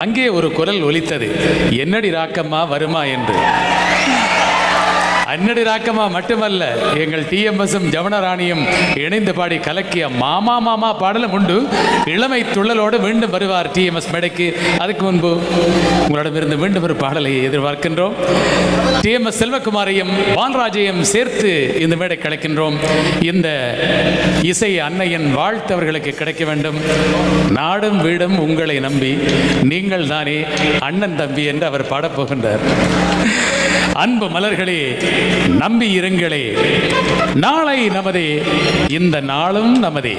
அங்கே ஒரு குரல் ஒலித்தது, என்னடி ராக்கம்மா வருமா என்று. அன்னடி ராக்கம்மா மட்டுமல்ல, எங்கள் டிஎம்எஸும் ஜமுனராணியும் இணைந்து பாடி கலக்கிய மாமா மாமா பாடலும் உண்டு. இளமை துள்ளலோடு மீண்டும் வருவார் டிஎம்எஸ் மேடைக்கு. அதுக்கு முன்பு உங்களிடமிருந்து மீண்டும் ஒரு பாடலை எதிர்பார்க்கின்றோம். டிஎம்எஸ் செல்வகுமாரையும் பால்ராஜையும் சேர்த்து இந்த மேடை கலைக்கின்றோம். இந்த இசை அன்னையின் வாழ்த்து அவர்களுக்கு கிடைக்க வேண்டும். நாடும் வீடும் உங்களை நம்பி நீங்கள் தானே அண்ணன் தம்பி என்று அவர் பாடப்போகின்றார். அன்பு மலர்களே, நம்பி இருங்களே, நாளை நமதே, இந்த நாளும் நமதே.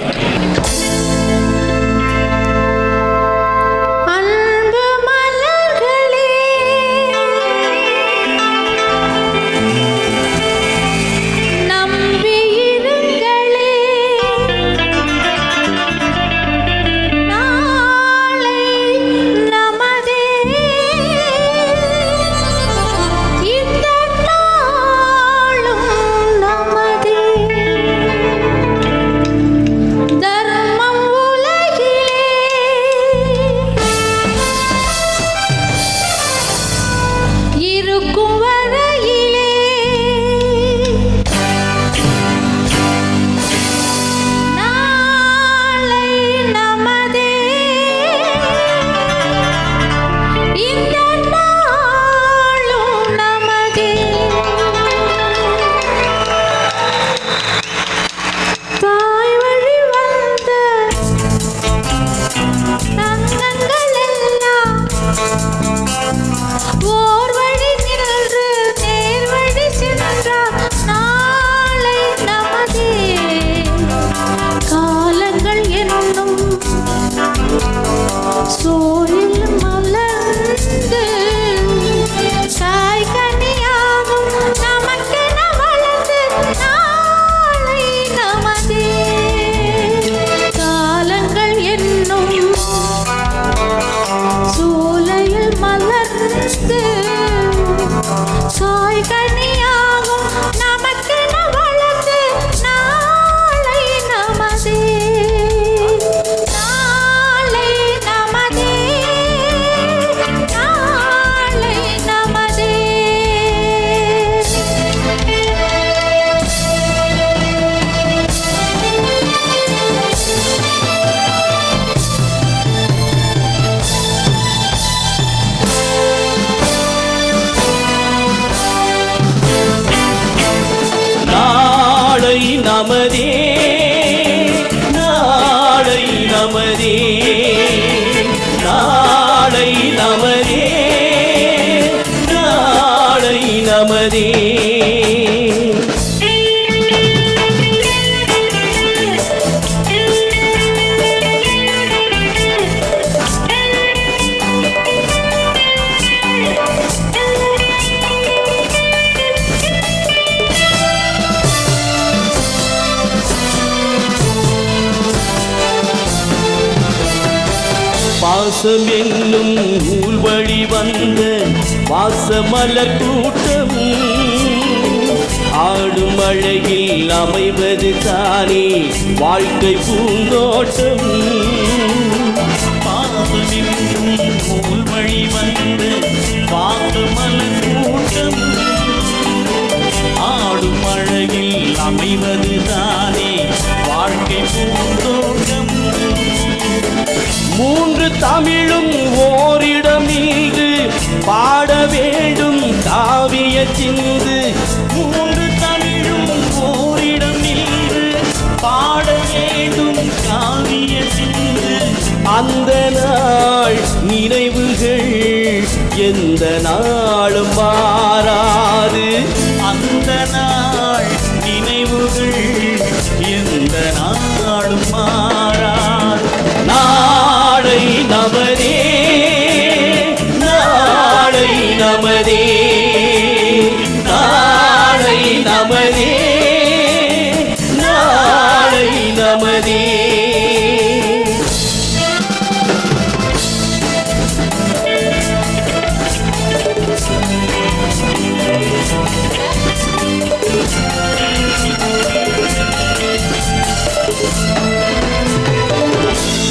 நமதே, நாளை நமதே, நாளை நமதே, நாளை நமதே. பாசம் என்னும் நூல் வழி வந்த வாசமலர் கூட்டம் ஆடும் அழகில் அமைவது தானே வாழ்க்கை பூந்தோட்டம். பாசம் என்னும் நூல் வழி வந்த வாசமலர் கூட்டம் ஆடும் அழகில் அமைவது தானே வாழ்க்கை பூந்தோட்டம். மூன்று தமிழும் ஓரிடம் நின்று பாட வேண்டும் காவிய சிந்து. மூன்று தமிழும் ஓரிடம் நின்று பாட வேண்டும் காவிய சிந்து. அந்த நாள் நினைவுகள் எந்த நாளும் மாறாது. அந்த நாள் நினைவுகள் எந்த நாளும் மாறாது. நாளை நமதே, நாளை நமதே, நாளை நமதே, நாளை நமதே.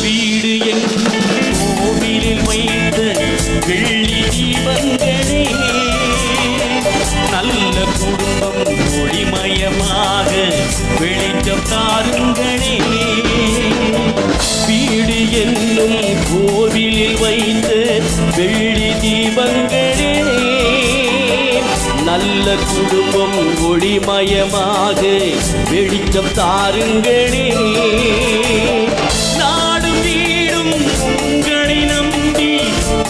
வீடு என் கோவிலில் வைத்த வெளிச்சம் தாருங்களே. வீடு என்னும் கோவிலில் வைத்த வெள்ளி தீபங்களே, நல்ல குடும்பம் ஒளிமயமாக வெளிச்சம் தாருங்களே. நாடும் வீடும் உங்களை நம்பி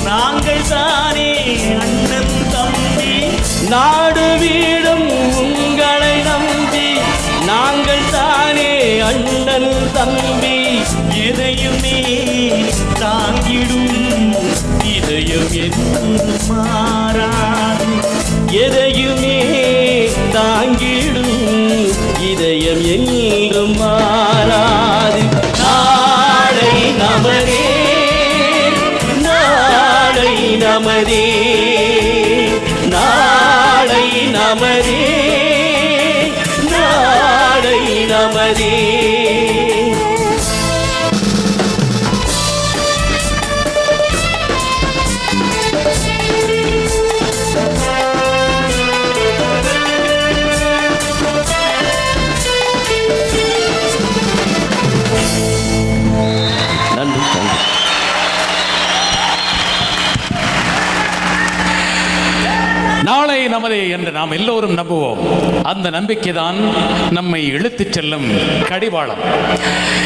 நாங்கள் தானே அண்ணன் தம்பி. நாடு வீடும் உங்களை நம்பி நாங்கள் தானே அண்ணன் தம்பி. எதையுமே தாங்கிடும் இதயம் என்று மாறாது. எதையுமே தாங்கிடும் இதயம் என்று மாறாது. நாளை நமதே, நாளை நமதே, நாளை நமதே, நாளை நமதே. நாளை நமதே என்று நாம் எல்லோரும் நம்புவோம். அந்த நம்பிக்கைதான் நம்மை இழுத்துச் செல்லும் கடிவாளம்.